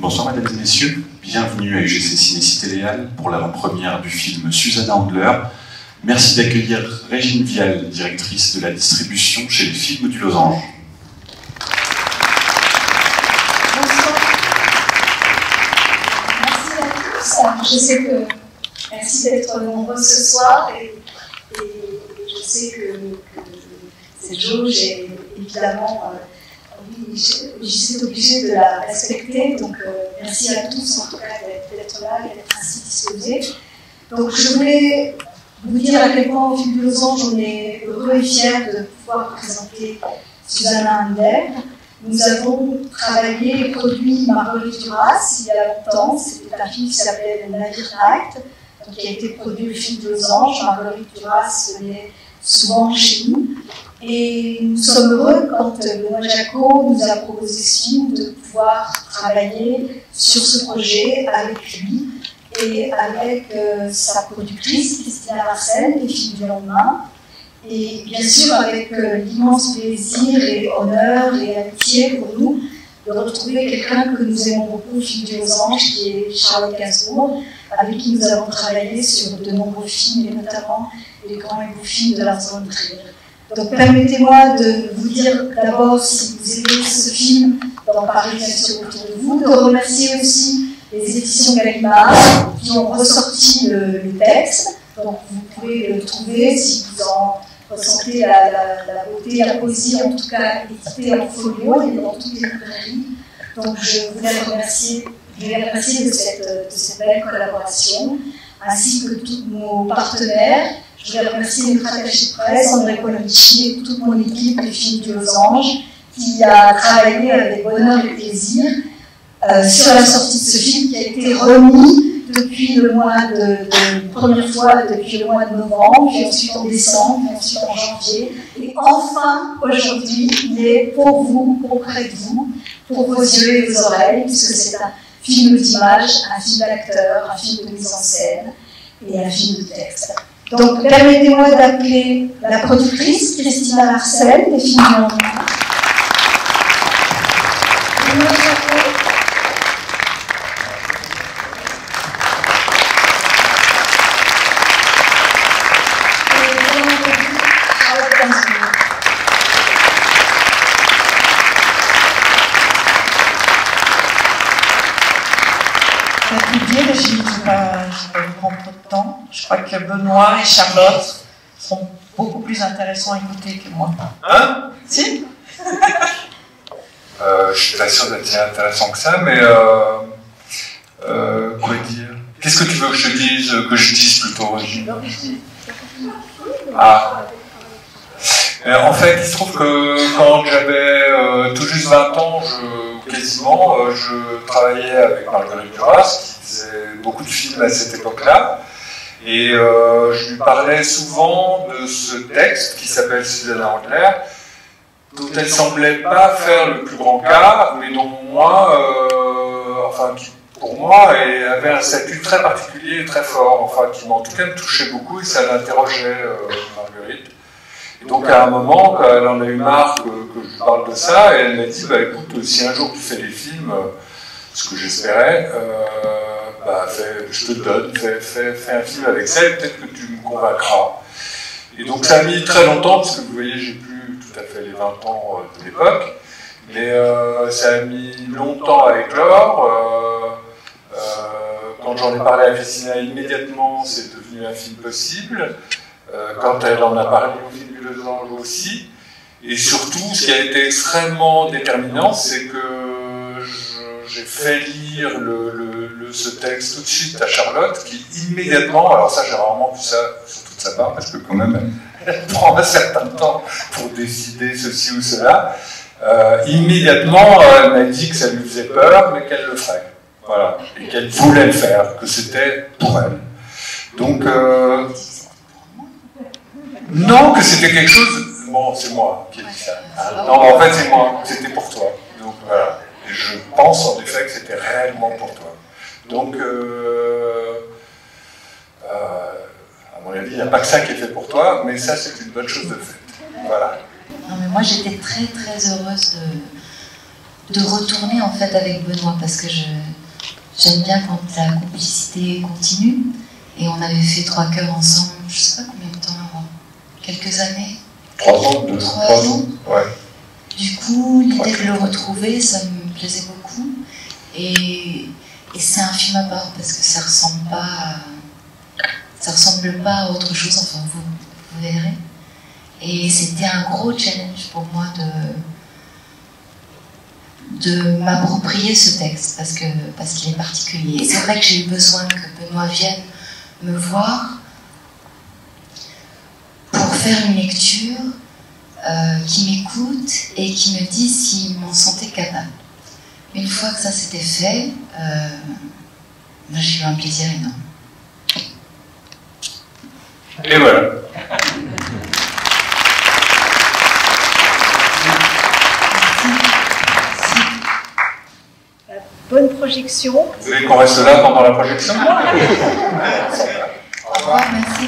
Bonsoir mesdames et messieurs, bienvenue à UGC Ciné-Cité Léal pour l'avant-première du film Susanna Handler. Merci d'accueillir Régine Vial, directrice de la distribution chez les Films du Losange. Bonsoir. Merci à tous. Je sais que merci d'être nombreux ce soir et je sais que cette jauge est évidemment j'étais obligée de la respecter, donc merci à tous en tout cas d'être là et d'être ainsi disposés. Donc je voulais vous dire à quel point au Film du Losange on est heureux et fiers de pouvoir présenter Susanna Handler. Nous avons travaillé et produit Marguerite Duras il y a longtemps. C'était un film qui s'appelait Le Navire Night, qui a été produit au Film du Losange. Marguerite Duras venait souvent chez nous. Et nous sommes heureux quand Benoît Jacot nous a proposé ce film de pouvoir travailler sur ce projet avec lui et avec sa productrice Christina Marcel, des Films du lendemain, et bien sûr avec l'immense plaisir et honneur et amitié pour nous de retrouver quelqu'un que nous aimons beaucoup au Film du Losange, qui est Charlotte Gainsbourg, avec qui nous avons travaillé sur de nombreux films, et notamment les grands et beaux films de Lars von Trier. Donc permettez-moi de vous dire d'abord, si vous aimez ce film, d'en parler bien sûr autour de vous, de remercier aussi les éditions Gallimard qui ont ressorti le texte. Donc vous pouvez le trouver si vous en ressentez la beauté, la poésie, en tout cas édité en folio, il est dans toutes les librairies. Donc je voulais les remercier de cette belle collaboration, ainsi que tous nos partenaires. Je voulais remercier notre attaché de presse, André Polonici, et toute mon équipe des Films du Losange, qui a travaillé avec bonheur et plaisir sur la sortie de ce film, qui a été remis depuis le mois première fois depuis le mois de novembre, puis ensuite en décembre, puis ensuite en janvier. Et enfin, aujourd'hui, il est pour vous, auprès de vous, pour vos yeux et vos oreilles, puisque c'est un film d'image, un film d'acteur, un film de mise en scène et un film de texte. Donc, permettez-moi d'appeler la productrice, Christina Marcel, des Films du lendemain. Je ne vais pas vous prendre trop de temps. Je crois que Benoît et Charlotte sont beaucoup plus intéressants à écouter que moi. Hein? Si? Je suis pas sûr d'être si intéressant que ça, mais quoi dire? Qu'est-ce que tu veux que je dise? Que je dise plutôt, Régine? Ah. En fait, il se trouve que quand j'avais tout juste 20 ans, je travaillais avec Marguerite Duras, qui faisait beaucoup de films à cette époque-là, et je lui parlais souvent de ce texte qui s'appelle Susanna Handler, dont elle semblait pas faire le plus grand cas, mais dont qui pour moi avait un statut très particulier et très fort, qui en tout cas me touchait beaucoup et ça l'interrogeait, Marguerite. Et donc à un moment, quand elle en a eu marre que je parle de ça, et elle m'a dit, écoute, si un jour tu fais des films, ce que j'espérais, je te le donne, fais un film avec ça, et peut-être que tu me convaincras. Et donc ça a mis très longtemps, parce que vous voyez, j'ai plus tout à fait les 20 ans de l'époque, mais ça a mis longtemps à éclore. Quand j'en ai parlé à Christina, immédiatement, c'est devenu un film possible. Quand elle en a parlé au Film du Losange aussi. Et surtout, ce qui a été extrêmement déterminant, c'est que j'ai fait lire ce texte tout de suite à Charlotte, qui immédiatement, alors ça j'ai rarement vu ça sur toute sa part, parce que quand même, elle prend un certain temps pour décider ceci ou cela, immédiatement, elle m'a dit que ça lui faisait peur, mais qu'elle le ferait. Voilà. Et qu'elle voulait le faire, que c'était pour elle. Donc, non, que c'était quelque chose... Bon, c'est moi qui ai dit ça. Non, en fait, c'est moi. C'était pour toi. Donc, voilà. Et je pense, en effet, que c'était réellement pour toi. Donc, à mon avis, il n'y a pas que ça qui est fait pour toi, mais ça, c'est une bonne chose de fait. Voilà. Non, mais moi, j'étais très, très heureuse de retourner, en fait, avec Benoît, parce que j'aime bien quand la complicité continue. Et on avait fait 3 cœurs ensemble, je sais pas combien de temps avant, quelques années. 3 ans, 3 ans. Ouais. Du coup, l'idée de le retrouver, ça me plaisait beaucoup. Et c'est un film à part parce que ça ressemble pas à autre chose, enfin vous verrez. Et c'était un gros challenge pour moi de m'approprier ce texte parce qu'il est particulier. Et c'est vrai que j'ai eu besoin que Benoît vienne me voir pour faire une lecture qui m'écoute et qui me dise s'il m'en sentait capable. Une fois que ça s'était fait, j'ai eu un plaisir énorme. Et voilà. Bonne projection. Vous voulez qu'on reste là pendant la projection? Au revoir, merci.